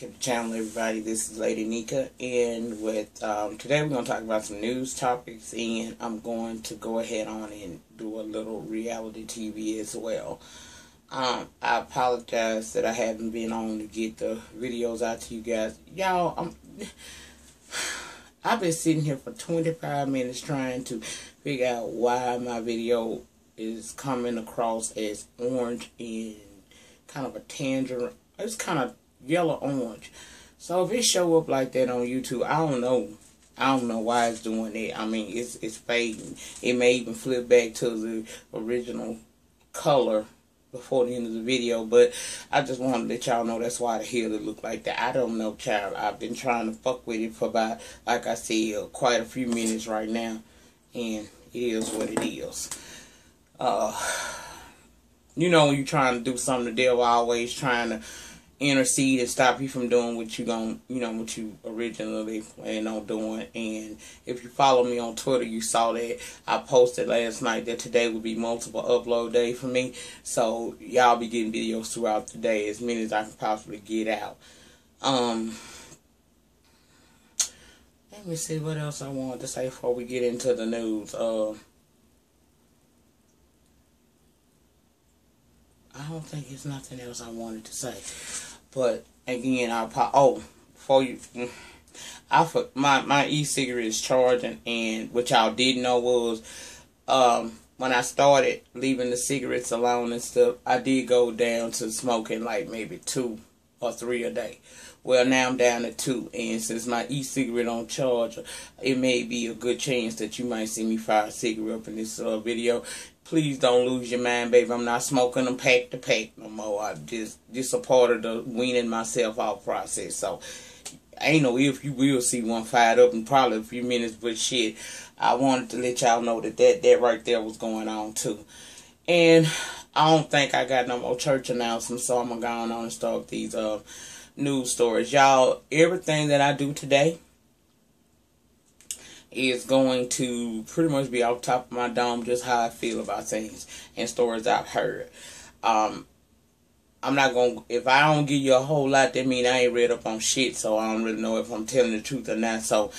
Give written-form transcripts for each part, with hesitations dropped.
to the channel, everybody. This is Lady Nika, and with today we're going to talk about some news topics, and I'm going to go ahead on and do a little reality TV as well. I apologize that I haven't been on to get the videos out to you guys. Y'all, I've been sitting here for 25 minutes trying to figure out why my video is coming across as orange and kind of a tangerine. It's kind of yellow orange. So if it show up like that on YouTube, I don't know why it's doing that. I mean, it's fading. It may even flip back to the original color before the end of the video, but I just wanted to let y'all know that's why the hell it look like that. I don't know, child. I've been trying to fuck with it for about, like I said, quite a few minutes right now, and it is what it is. You know, when you're trying to do something, the devil always trying to intercede and stop you from doing what what you originally planned on doing. And if you follow me on Twitter, you saw that I posted last night that today would be multiple upload day for me. So y'all be getting videos throughout the day, as many as I can possibly get out. Let me see what else I wanted to say before we get into the news. I don't think there's nothing else I wanted to say. But again, my e-cigarette is charging, and what y'all didn't know was when I started leaving the cigarettes alone and stuff, I did go down to smoking like maybe 2 or 3 a day. Well, now I'm down to 2, and since my e-cigarette on charge, it may be a good chance that you might see me fire a cigarette up in this video. Please don't lose your mind, baby. I'm not smoking them pack to pack no more. I just a part of the weaning myself out process. So, ain't no if you will see one fired up in probably a few minutes, but shit, I wanted to let y'all know that right there was going on too. And I don't think I got no more church announcements, so I'm gonna go on and start with these news stories. Y'all, everything that I do today is going to pretty much be off top of my dome, just how I feel about things and stories I've heard. I'm not going to, if I don't give you a whole lot, that means I ain't read up on shit, so I don't really know if I'm telling the truth or not, so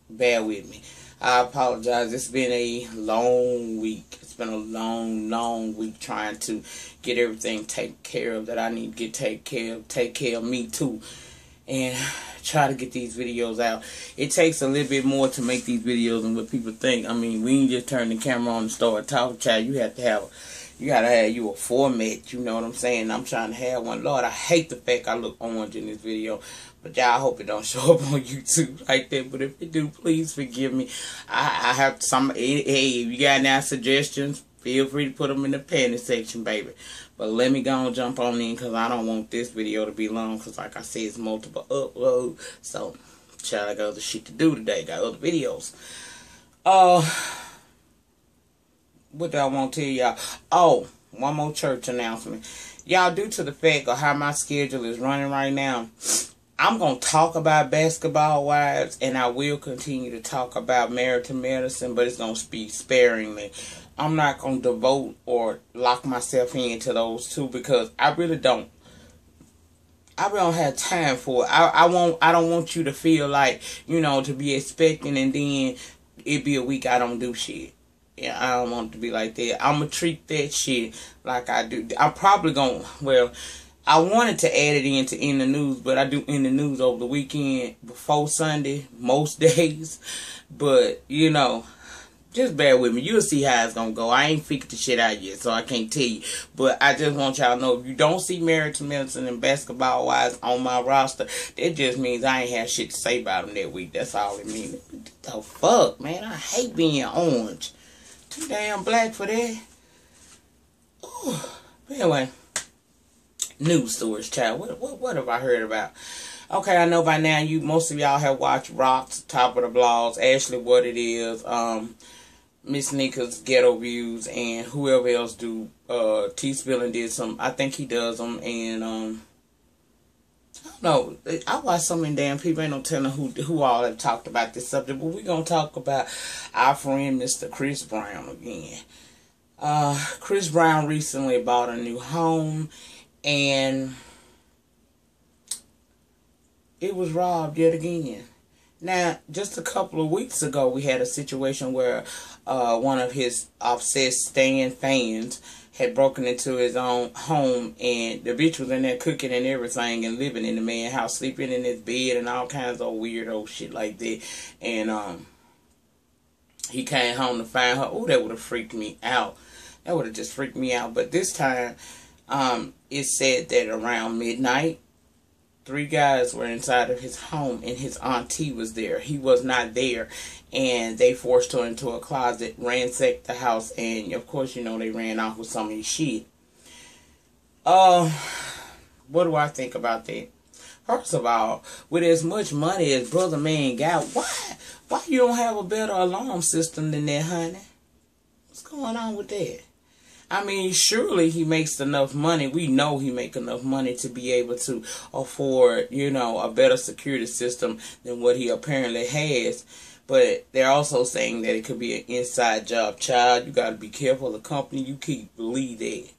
bear with me. I apologize. It's been a long week. It's been a long week trying to get everything taken care of that I need to get taken care of. Take care of me too. And try to get these videos out. It takes a little bit more to make these videos than what people think. I mean, we ain't just turn the camera on and start talking, child. You gotta have you a format, you know what I'm saying? I'm trying to have one. Lord, I hate the fact I look orange in this video, but y'all, I hope it don't show up on YouTube like that. But if it do, please forgive me. I have some, hey, if you got any suggestions, feel free to put them in the panty section, baby. But let me go and jump on in, because I don't want this video to be long, because like I said, it's multiple upload. So, child, I got other shit to do today. Got other videos. What do I want to tell y'all? Oh, one more church announcement. Y'all, due to the fact of how my schedule is running right now, I'm going to talk about basketball wives, and I will continue to talk about married to medicine, but it's going to be sparingly. I'm not going to devote or lock myself into those two, because I really don't have time for it. I don't want you to feel like, to be expecting and then it be a week I don't do shit. Yeah, I don't want it to be like that. I'm going to treat that shit like I do. I'm probably going to, well, I wanted to add it in the news, but I do in the news over the weekend before Sunday, most days. But, just bear with me. You'll see how it's going to go. I ain't figured the shit out yet, so I can't tell you. But I just want y'all to know, if you don't see married to medicine and basketball wise on my roster, that just means I ain't have shit to say about them that week. That's all it means. The fuck, man? I hate being orange. Too damn black for that. Ooh. Anyway, news stories, child. What have I heard about? Okay, I know by now most of y'all have watched Rock's Top of the Blogs, Ashley What It Is, Miss Nika's Ghetto Views, and whoever else do. T Spilling did some. I think he does them, and I don't know. I watched so many damn people. Ain't no telling who all have talked about this subject. But we're gonna talk about our friend Mr. Chris Brown again. Chris Brown recently bought a new home, and it was robbed yet again. Now, just a couple of weeks ago, we had a situation where one of his obsessed Stan fans had broken into his own home, and the bitch was in there cooking and everything and living in the man's house, sleeping in his bed and all kinds of weirdo shit like that. And he came home to find her. Oh, that would have freaked me out. That would have just freaked me out. But this time, it said that around midnight, 3 guys were inside of his home and his auntie was there. He was not there. And they forced her into a closet, ransacked the house, and of course, you know, they ran off with some of his shit. What do I think about that? First of all, with as much money as Brother Man got, why you don't have a better alarm system than that, honey? What's going on with that? I mean, surely he makes enough money. We know he makes enough money to be able to afford, you know, a better security system than what he apparently has. But they're also saying that it could be an inside job. Child, you got to be careful of the company you keep. Believe that.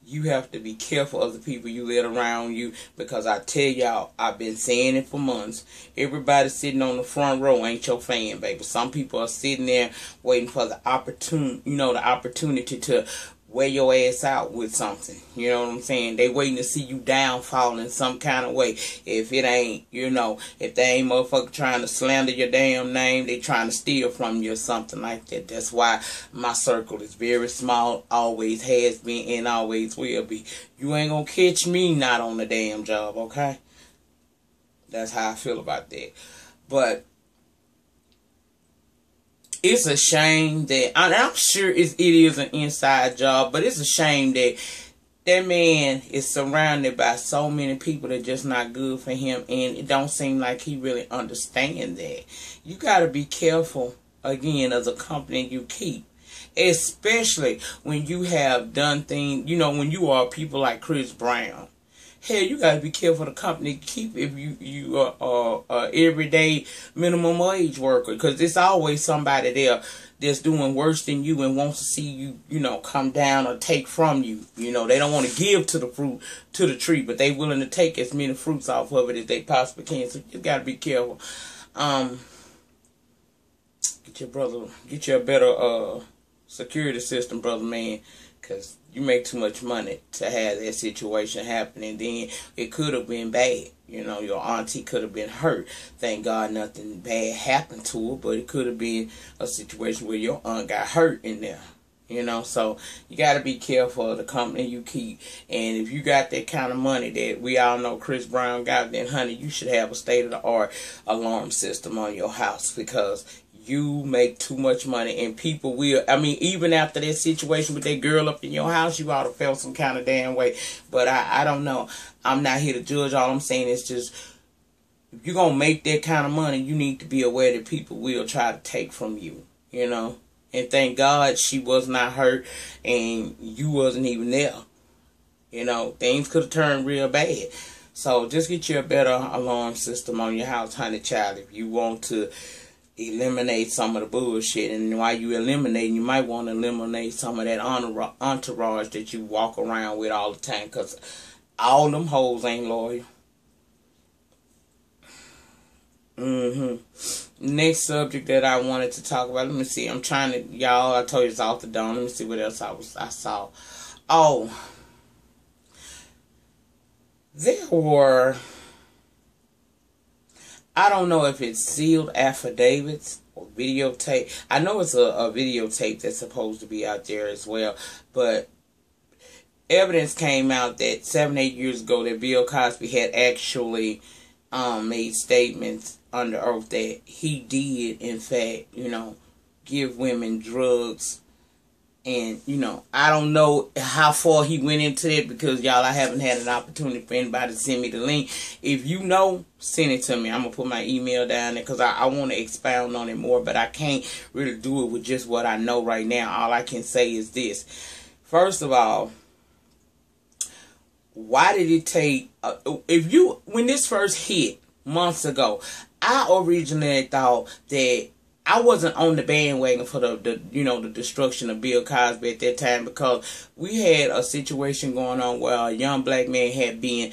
You have to be careful of the people you let around you, because I tell y'all, I've been saying it for months. Everybody sitting on the front row ain't your fan, baby. Some people are sitting there waiting for the opportunity to wear your ass out with something. You know what I'm saying? They waiting to see you downfall in some kind of way. If it ain't, you know, if they ain't motherfucker trying to slander your damn name, they trying to steal from you or something like that. That's why my circle is very small, always has been and always will be. You ain't gonna catch me not on the damn job, okay? That's how I feel about that. But it's a shame that, I'm sure it is an inside job, but it's a shame that that man is surrounded by so many people that just not good for him, and it don't seem like he really understands that. You got to be careful, again, as a company you keep, especially when you have done things, you know, when you are people like Chris Brown. Hell, you got to be careful the company you keep if you are everyday minimum wage worker, because there's always somebody there that's doing worse than you and wants to see you, you know, come down or take from you. You know, they don't want to give to the tree, but they willing to take as many fruits off of it as they possibly can. So you got to be careful. Get you a better security system, brother man, because you make too much money to have that situation happen, and then it could have been bad. You know, your auntie could have been hurt. Thank God nothing bad happened to her, but it could have been a situation where your aunt got hurt in there. You know, so you got to be careful of the company you keep. And if you got that kind of money that we all know Chris Brown got, then honey, you should have a state-of-the-art alarm system on your house, because you make too much money, and people will. I mean, even after that situation with that girl up in your house, you ought to felt some kind of damn way. But I don't know. I'm not here to judge. All I'm saying is just, if you're going to make that kind of money, you need to be aware that people will try to take from you, you know. And thank God she was not hurt and you wasn't even there. You know, things could have turned real bad. So just get you a better alarm system on your house, honey child, if you want to eliminate some of the bullshit. And while you eliminating, you might want to eliminate some of that entourage that you walk around with all the time, because all them hoes ain't loyal. Next subject that I wanted to talk about, let me see, I'm trying to, y'all, I told you it's off the dome. Let me see what else I saw. Oh, there were, I don't know if it's sealed affidavits or videotape. I know it's a videotape that's supposed to be out there as well, but evidence came out that 7-8 years ago that Bill Cosby had actually made statements under oath that he did, in fact, you know, give women drugs. And, you know, I don't know how far he went into it, because, y'all, I haven't had an opportunity for anybody to send me the link. If you know, send it to me. I'm going to put my email down there, because I want to expound on it more, but I can't really do it with just what I know right now. All I can say is this. First of all, why did it take, when this first hit months ago, I originally thought that I wasn't on the bandwagon for the destruction of Bill Cosby at that time, because we had a situation going on where a young black man had been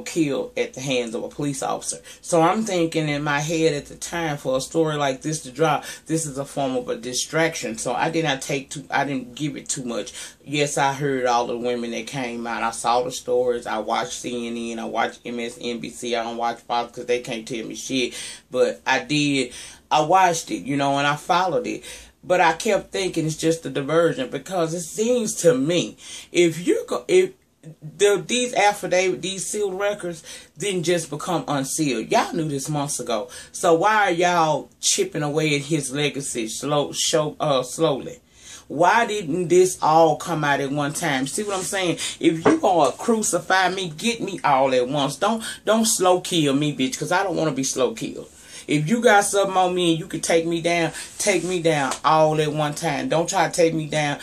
killed at the hands of a police officer. So I'm thinking in my head at the time, for a story like this to drop, this is a form of a distraction. So I didn't give it too much. Yes, I heard all the women that came out. I saw the stories. I watched CNN. I watched MSNBC. I don't watch Fox because they can't tell me shit. But I watched it, and I followed it. But I kept thinking it's just a diversion, because it seems to me, if these affidavits, these sealed records didn't just become unsealed. Y'all knew this months ago. So why are y'all chipping away at his legacy slowly? Why didn't this all come out at one time? See what I'm saying? If you gonna crucify me, get me all at once. Don't slow kill me, bitch, because I don't want to be slow killed. If you got something on me and you can take me down all at one time. Don't try to take me down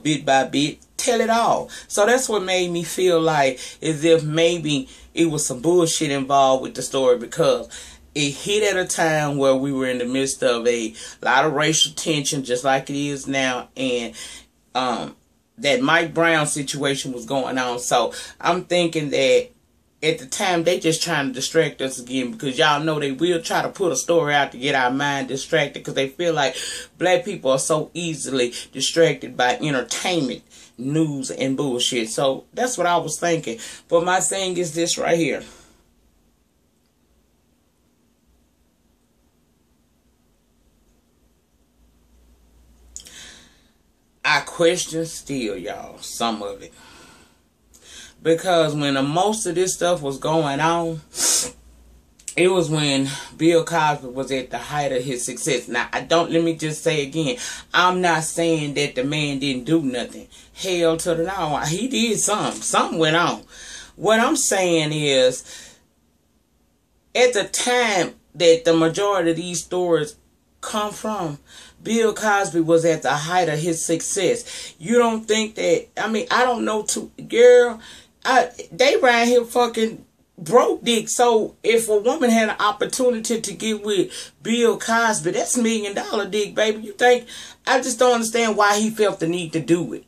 bit by bit. Tell it all. So that's what made me feel like as if maybe it was some bullshit involved with the story, because it hit at a time where we were in the midst of a lot of racial tension, just like it is now, and that Mike Brown situation was going on. So I'm thinking that at the time, they just trying to distract us again, because y'all know they will try to put a story out to get our mind distracted, because they feel like black people are so easily distracted by entertainment, news, and bullshit. So that's what I was thinking. But my thing is this right here. I question still, y'all, some of it. Because when most of this stuff was going on, it was when Bill Cosby was at the height of his success. Now, let me just say again, I'm not saying that the man didn't do nothing. Hell to the no. He did something. Something went on. What I'm saying is, at the time that the majority of these stories come from, Bill Cosby was at the height of his success. You don't think that, I don't know, girl, they around here fucking broke dick. So if a woman had an opportunity to get with Bill Cosby, that's $1 million dick, baby. You think, I just don't understand why he felt the need to do it.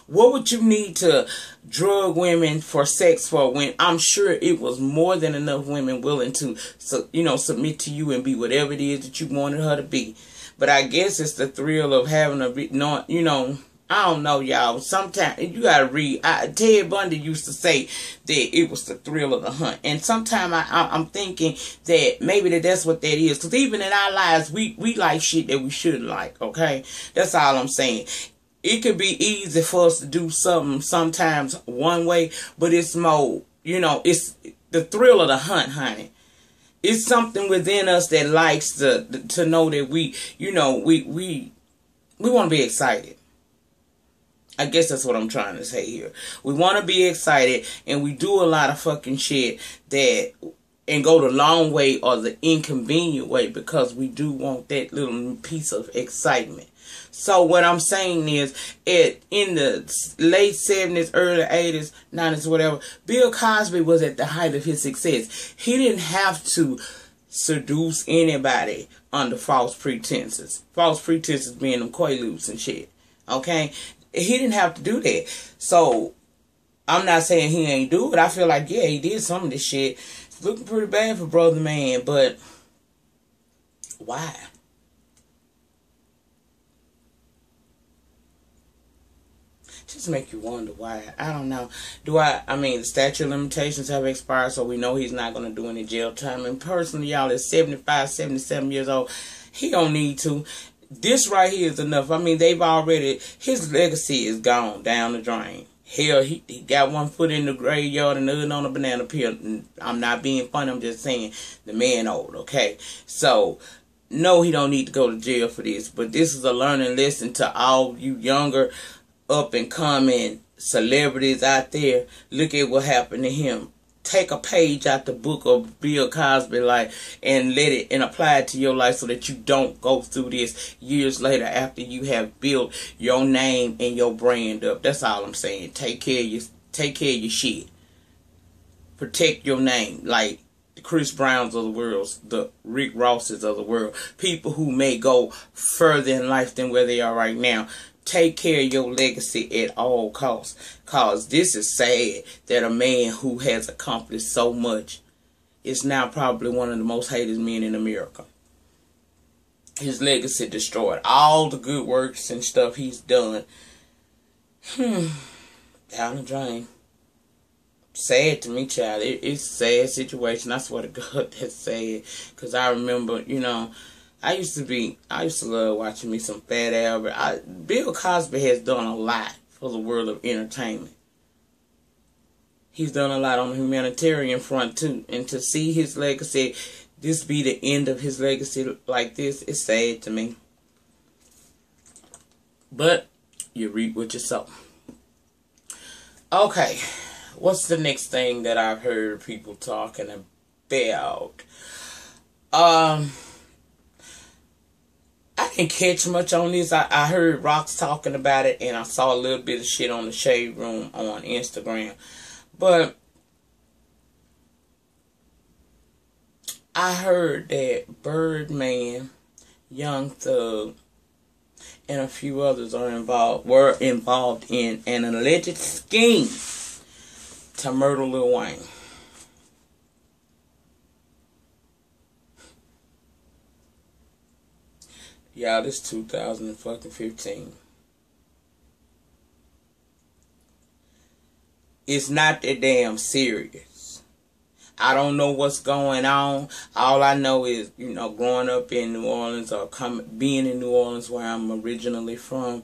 What would you need to drug women for sex for, when I'm sure it was more than enough women willing to, submit to you and be whatever it is that you wanted her to be? But I guess it's the thrill of having I don't know, y'all. Sometimes you gotta read. Ted Bundy used to say that it was the thrill of the hunt, and sometimes I'm thinking that maybe that's what that is. Because even in our lives, we like shit that we shouldn't like. Okay, that's all I'm saying. It could be easy for us to do something sometimes one way, but it's more, it's the thrill of the hunt, honey. It's something within us that likes to know that we want to be excited. I guess that's what I'm trying to say here. We want to be excited, and we do a lot of fucking shit and go the long way or the inconvenient way, because we do want that little piece of excitement. So what I'm saying is, in the late 70s, early 80s, 90s, whatever, Bill Cosby was at the height of his success. He didn't have to seduce anybody under false pretenses. False pretenses being them Quaaludes and shit. Okay? He didn't have to do that. So I'm not saying he ain't do it. I feel like, yeah, he did some of this shit. It's looking pretty bad for Brother Man, but why? Just make you wonder why. I don't know. The statute of limitations have expired, so we know he's not going to do any jail time. And personally, y'all, at 75, 77 years old, he don't need to. This right here is enough. His legacy is gone down the drain. Hell, he got one foot in the graveyard and the other on a banana peel. I'm not being funny. I'm just saying the man old, okay? So, no, he don't need to go to jail for this. But this is a learning lesson to all you younger up and coming celebrities out there. Look at what happened to him. Take a page out the book of Bill Cosby life and let it and apply it to your life, so that you don't go through this years later after you have built your name and your brand up. That's all I'm saying. Take care of your shit. Protect your name, like the Chris Browns of the world, the Rick Rosses of the world, people who may go further in life than where they are right now. take care of your legacy at all costs. Cause this is sad that a man who has accomplished so much is now probably one of the most hated men in America. His legacy destroyed. All the good works and stuff he's done. Down the drain. Sad to me, child. It's a sad situation. I swear to God, that's sad. Because I remember, you know, I used to love watching me some Fat Albert. Bill Cosby has done a lot for the world of entertainment. He's done a lot on the humanitarian front too. And to see his legacy, this be the end of his legacy like this, it's sad to me. But you reap what you sow. Okay, what's the next thing that I've heard people talking about? I didn't catch much on this. I heard Rocks talking about it, and I saw a little bit of shit on the Shade Room on Instagram. But I heard that Birdman, Young Thug, and a few others were involved in an alleged scheme to murder Lil Wayne. Y'all, this 2015. It's not that damn serious. I don't know what's going on. All I know is, you know, growing up in New Orleans or being in New Orleans where I'm originally from,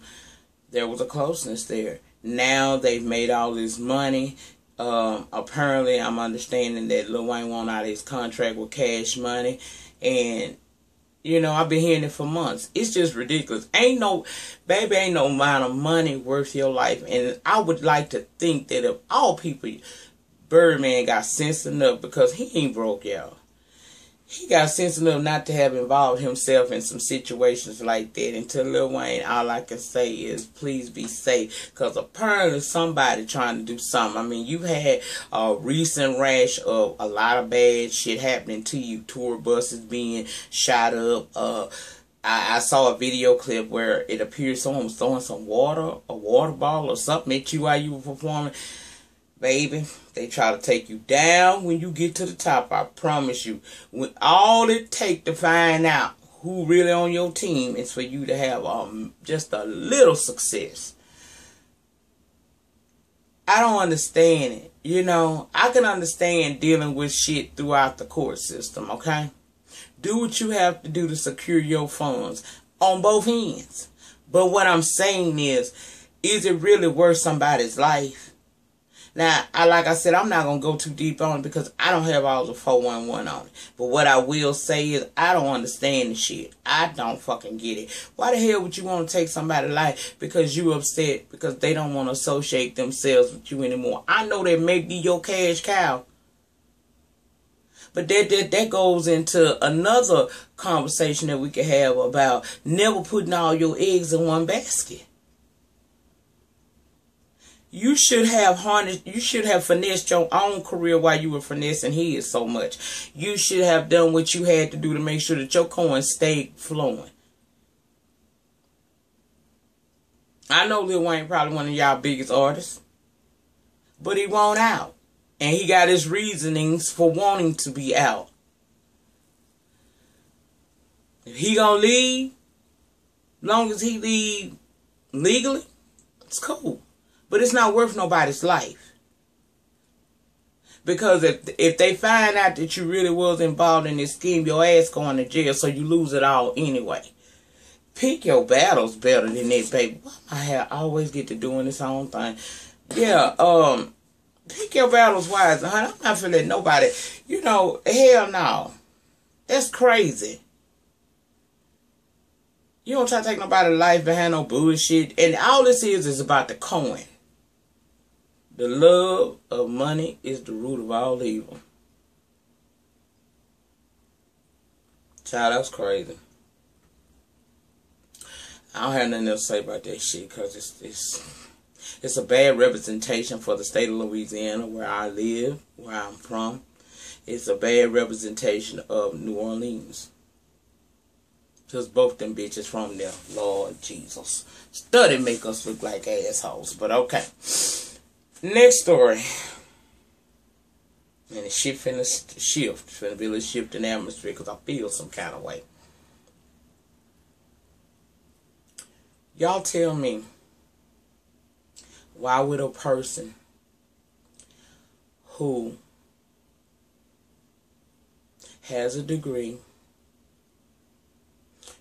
there was a closeness there. Now they've made all this money. Apparently, I'm understanding that Lil Wayne won out his contract with Cash Money. And, you know, I've been hearing it for months. It's just ridiculous. Ain't no amount of money worth your life. And I would like to think that of all people, Birdman got sense enough, because he ain't broke, y'all. He got sense enough not to have involved himself in some situations like that. And to Lil Wayne, all I can say is please be safe. Because apparently somebody trying to do something. I mean, you've had a recent rash of a lot of bad shit happening to you. Tour buses being shot up. I saw a video clip where it appears someone was throwing some water, a water bottle or something at you while you were performing. Baby, they try to take you down when you get to the top. I promise you. When all it takes to find out who really on your team is for you to have just a little success. I don't understand it. You know, I can understand dealing with shit throughout the court system, okay? Do what you have to do to secure your funds on both ends. But what I'm saying is it really worth somebody's life? Now, like I said, I'm not going to go too deep on it because I don't have all the 411 on it. But what I will say is I don't understand the shit. I don't fucking get it. Why the hell would you want to take somebody's life because you upset because they don't want to associate themselves with you anymore? I know that may be your cash cow. But that goes into another conversation that we could have about never putting all your eggs in one basket. You should have finessed your own career while you were finessing his so much. You should have done what you had to do to make sure that your coins stayed flowing. I know Lil Wayne probably one of y'all biggest artists. But he won't out. And he got his reasonings for wanting to be out. If he gonna leave, long as he leave legally, it's cool. But it's not worth nobody's life. Because if they find out that you really was involved in this scheme, your ass going to jail, so you lose it all anyway. Pick your battles better than this, baby. I always get to doing this own thing. Yeah, pick your battles wise, honey. I'm not feeling nobody. You know, hell no. That's crazy. You don't try to take nobody's life behind no bullshit. And all this is about the coin. The love of money is the root of all evil. Child, that was crazy. I don't have nothing else to say about that shit because it's a bad representation for the state of Louisiana, where I live, where I'm from. It's a bad representation of New Orleans. Because both them bitches from there. Lord Jesus. Study make us look like assholes. But okay. Next story. And the shit finna shift. Finna be a little shift in the atmosphere because I feel some kind of way. Y'all tell me, why would a person who has a degree,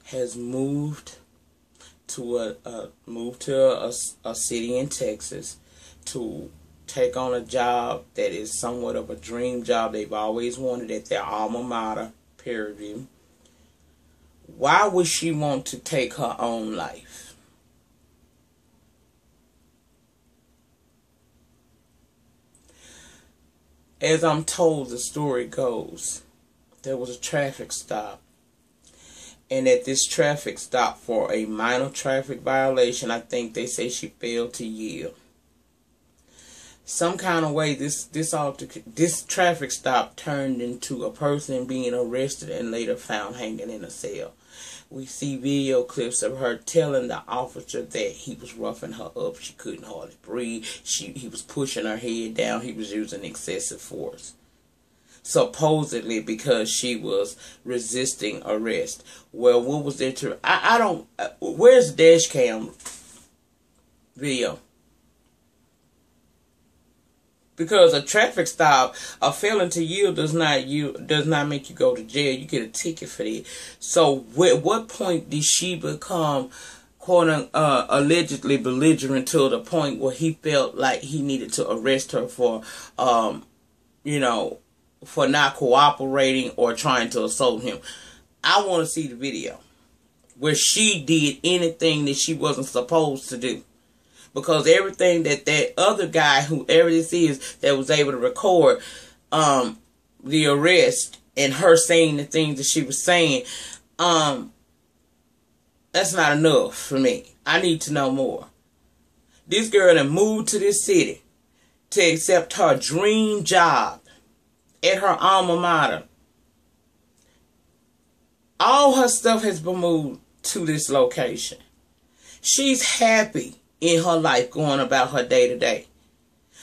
has moved to a city in Texas to take on a job that is somewhat of a dream job they've always wanted at their alma mater, period, why would she want to take her own life? As I'm told the story goes, there was a traffic stop. And at this traffic stop for a minor traffic violation, I think they say she failed to yield. Some kind of way, this traffic stop turned into a person being arrested and later found hanging in a cell. We see video clips of her telling the officer that he was roughing her up. She couldn't hardly breathe. He was pushing her head down. He was using excessive force. Supposedly because she was resisting arrest. Well, what was there to... I don't... Where's the dash cam video? Because a traffic stop, a failing to yield does not make you go to jail. You get a ticket for that. So, at what point did she become, quote allegedly belligerent to the point where he felt like he needed to arrest her for, for not cooperating or trying to assault him? I want to see the video where she did anything that she wasn't supposed to do. Because everything that other guy, whoever this is, that was able to record the arrest and her saying the things that she was saying, that's not enough for me. I need to know more. This girl that moved to this city to accept her dream job at her alma mater. All her stuff has been moved to this location. She's happy in her life going about her day to day.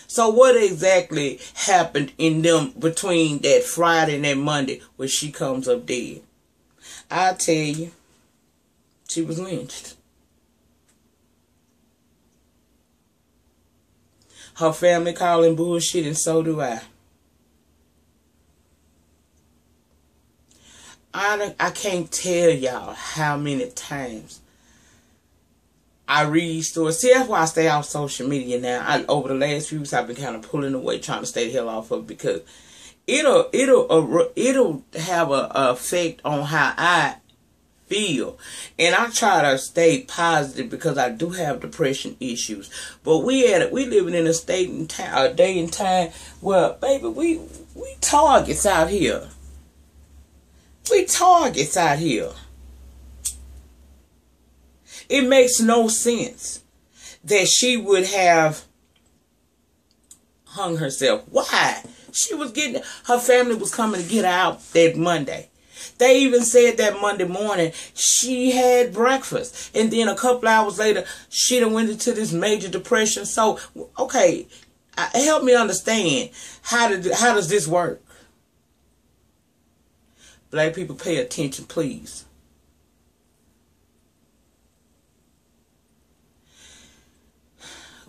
So what exactly happened in them between that Friday and that Monday where she comes up dead? I tell you, she was lynched. Her family calling bullshit, and so do I. I can't tell y'all how many times I read stories. See, that's why I stay off social media now. Over the last few weeks, I've been kind of pulling away, trying to stay the hell off of it, because it'll have a effect on how I feel. And I try to stay positive because I do have depression issues. But we living in a day and time where, baby, we targets out here. We targets out here. It makes no sense that she would have hung herself. Why? Her family was coming to get her out that Monday. They even said that Monday morning she had breakfast. And then a couple hours later, she done went into this major depression. So, okay, help me understand. How does this work? Black people, pay attention, please.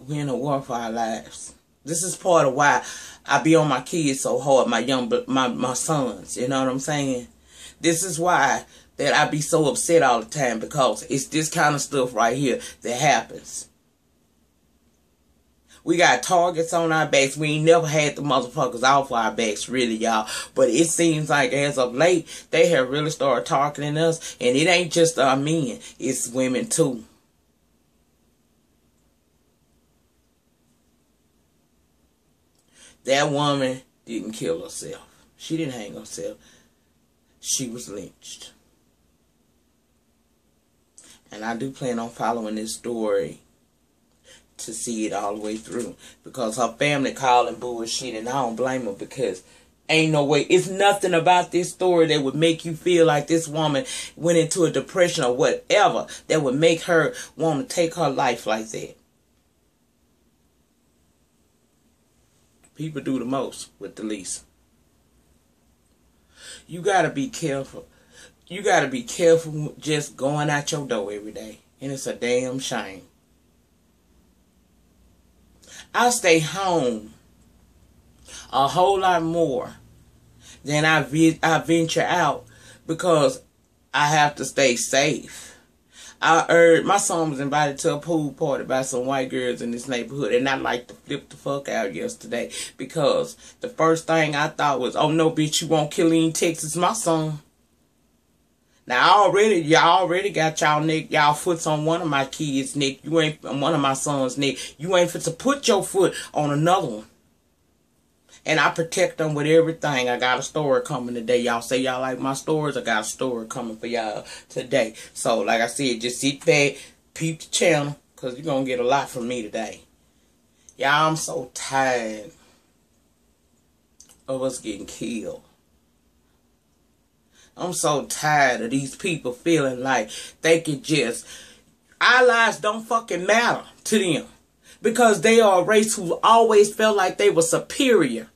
We're in a war for our lives. This is part of why I be on my kids so hard, my sons, you know what I'm saying? This is why that I be so upset all the time, because it's this kind of stuff right here that happens. We got targets on our backs. We ain't never had the motherfuckers off our backs, really, y'all. But it seems like as of late, they have really started targeting us. And it ain't just our men, it's women too. That woman didn't kill herself. She didn't hang herself. She was lynched. And I do plan on following this story to see it all the way through. Because her family calling bullshit, and I don't blame her, because Ain't no way. It's nothing about this story that would make you feel like this woman went into a depression or whatever that would make her want to take her life like that. People do the most with the least. You got to be careful. You got to be careful just going out your door every day. And it's a damn shame. I stay home a whole lot more than I venture out because I have to stay safe. I heard my son was invited to a pool party by some white girls in this neighborhood, and I like to flip the fuck out yesterday because the first thing I thought was, oh no, bitch, you won't kill in Texas, my son. Now y'all already got y'all foots on one of my kids' neck. You ain't on one of my son's neck. You ain't fit to put your foot on another one. And I protect them with everything. I got a story coming today. Y'all say y'all like my stories. I got a story coming for y'all today. So, like I said, just sit back, peep the channel, because you're going to get a lot from me today. Y'all, I'm so tired of us getting killed. I'm so tired of these people feeling like they could just... Our lives don't fucking matter to them. Because they are a race who always felt like they were superior.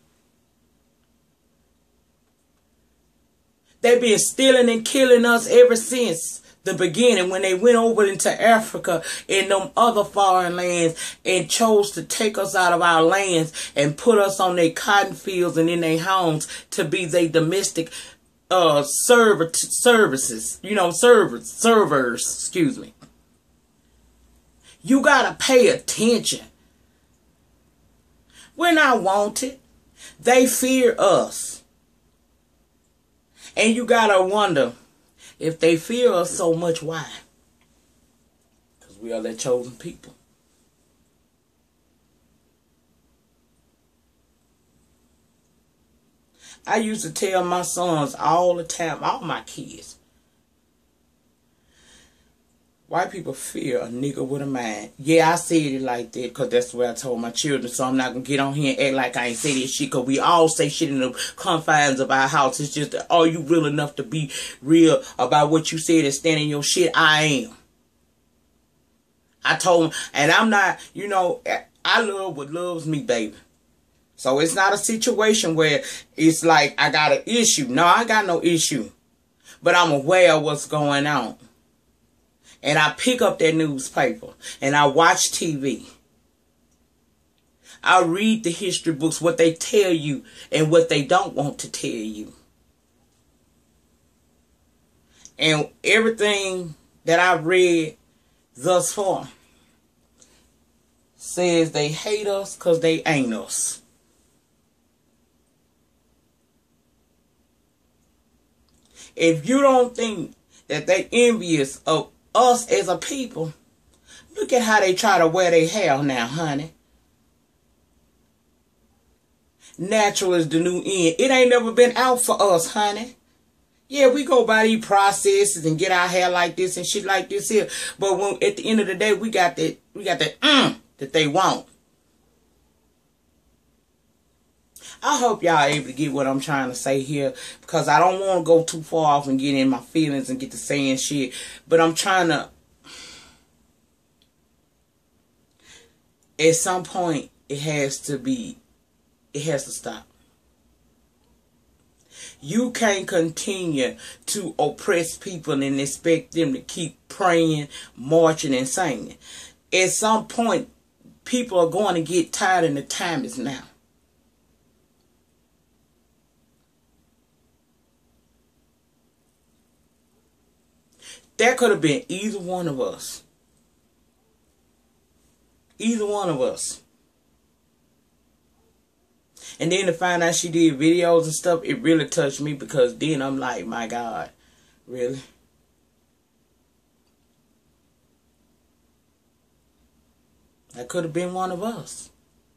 They've been stealing and killing us ever since the beginning when they went over into Africa and them other foreign lands and chose to take us out of our lands and put us on their cotton fields and in their homes to be their domestic services. You know, servers, excuse me. You gotta pay attention. We're not wanted. They fear us. And you gotta wonder, if they fear us so much, why? Because we are their chosen people. I used to tell my sons all the time, all my kids, white people fear a nigga with a mind. Yeah, I said it like that because that's what I told my children. So I'm not going to get on here and act like I ain't say this shit because we all say shit in the confines of our house. It's just that, are you real enough to be real about what you said and stand in your shit? I am. I told him, and I'm not, you know, I love what loves me, baby. So it's not a situation where it's like I got an issue. No, I got no issue. But I'm aware of what's going on. And I pick up that newspaper and I watch TV. I read the history books, what they tell you and what they don't want to tell you. And everything that I've read thus far says they hate us because they ain't us. If you don't think that they envious of us as a people, look at how they try to wear their hair now, honey. Natural is the new end. It ain't never been out for us, honey. Yeah, we go by these processes and get our hair like this and shit like this here. But when at the end of the day, we got that that they want. I hope y'all able to get what I'm trying to say here, because I don't want to go too far off and get in my feelings and get to saying shit. But I'm trying to, at some point, it has to stop. You can't continue to oppress people and expect them to keep praying, marching, and singing. At some point, people are going to get tired, and the time is now. That could have been either one of us. Either one of us. And then to find out she did videos and stuff, it really touched me, because then I'm like, my God, really? That could have been one of us.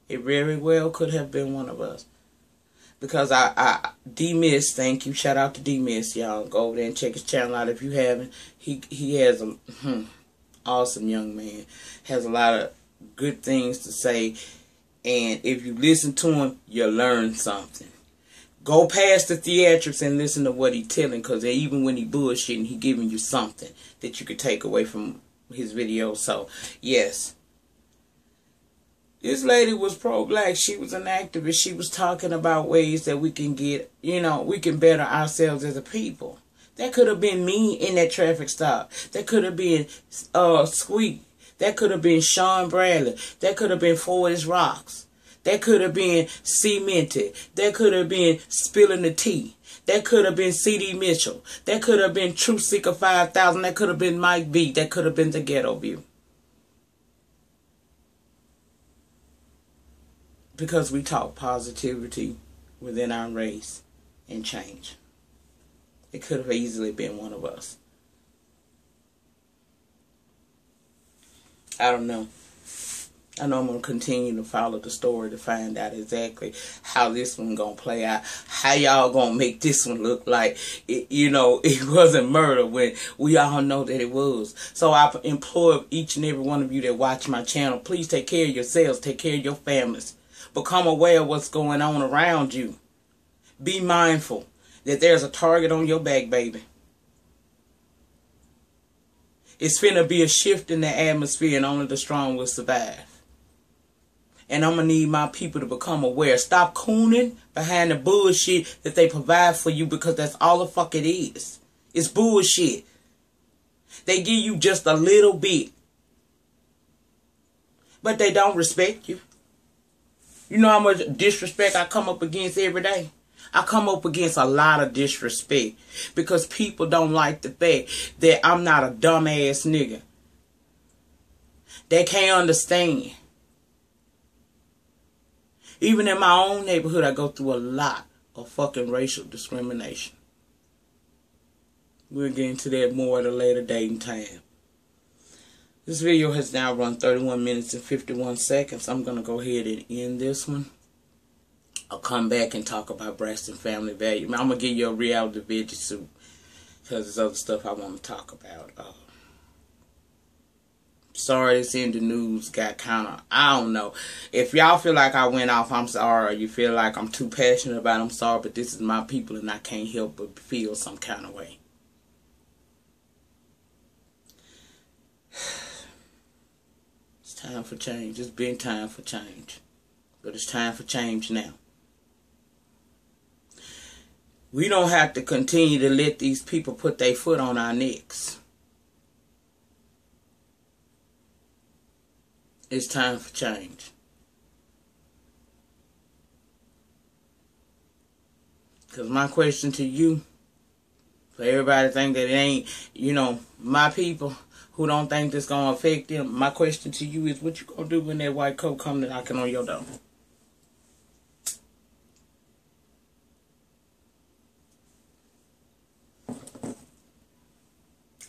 It very well could have been one of us. Because D-Miss, thank you. Shout out to D-Miss, y'all. Go over there and check his channel out if you haven't. He has a awesome young man. Has a lot of good things to say. And if you listen to him, you'll learn something. Go past the theatrics and listen to what he's telling, because even when he bullshitting, he giving you something that you could take away from his video. So, yes. This lady was pro-black. She was an activist. She was talking about ways that we can get, we can better ourselves as a people. That could have been me in that traffic stop. That could have been Squeak. That could have been Sean Bradley. That could have been Forrest Rocks. That could have been Cemented. That could have been Spilling the Tea. That could have been C.D. Mitchell. That could have been Truth Seeker 5000. That could have been Mike B. That could have been the Ghetto View. Because we talk positivity within our race and change. It could have easily been one of us. I don't know. I know I'm going to continue to follow the story to find out exactly how this one going to play out. How y'all going to make this one look like, it wasn't murder when we all know that it was. So I implore each and every one of you that watch my channel, please take care of yourselves. Take care of your families. Become aware of what's going on around you. Be mindful that there's a target on your back, baby. It's finna be a shift in the atmosphere, and only the strong will survive. And I'm going to need my people to become aware. Stop cooning behind the bullshit that they provide for you, because that's all the fuck it is. It's bullshit. They give you just a little bit, but they don't respect you. You know how much disrespect I come up against every day? I come up against a lot of disrespect because people don't like the fact that I'm not a dumbass nigga. They can't understand. Even in my own neighborhood, I go through a lot of fucking racial discrimination. We'll get into that more at a later date and time. This video has now run 31 minutes and 51 seconds. I'm going to go ahead and end this one. I'll come back and talk about Braxton family value. I'm going to give you a reality veggie soup, because there's other stuff I want to talk about. Sorry, this in the news got kind of, I don't know. If y'all feel like I went off, I'm sorry. Or you feel like I'm too passionate about it, I'm sorry. But this is my people, and I can't help but feel some kind of way. It's time for change. It's been time for change. But it's time for change now. We don't have to continue to let these people put their foot on our necks. It's time for change. Because my question to you, for everybody think that it ain't, my people who don't think this going to affect them, my question to you is, what you going to do when that white coat come knocking on your door?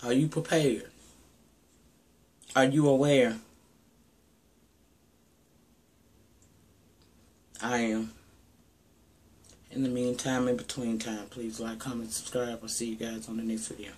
Are you prepared? Are you aware? I am. In the meantime, in between time, please like, comment, subscribe. I'll see you guys on the next video.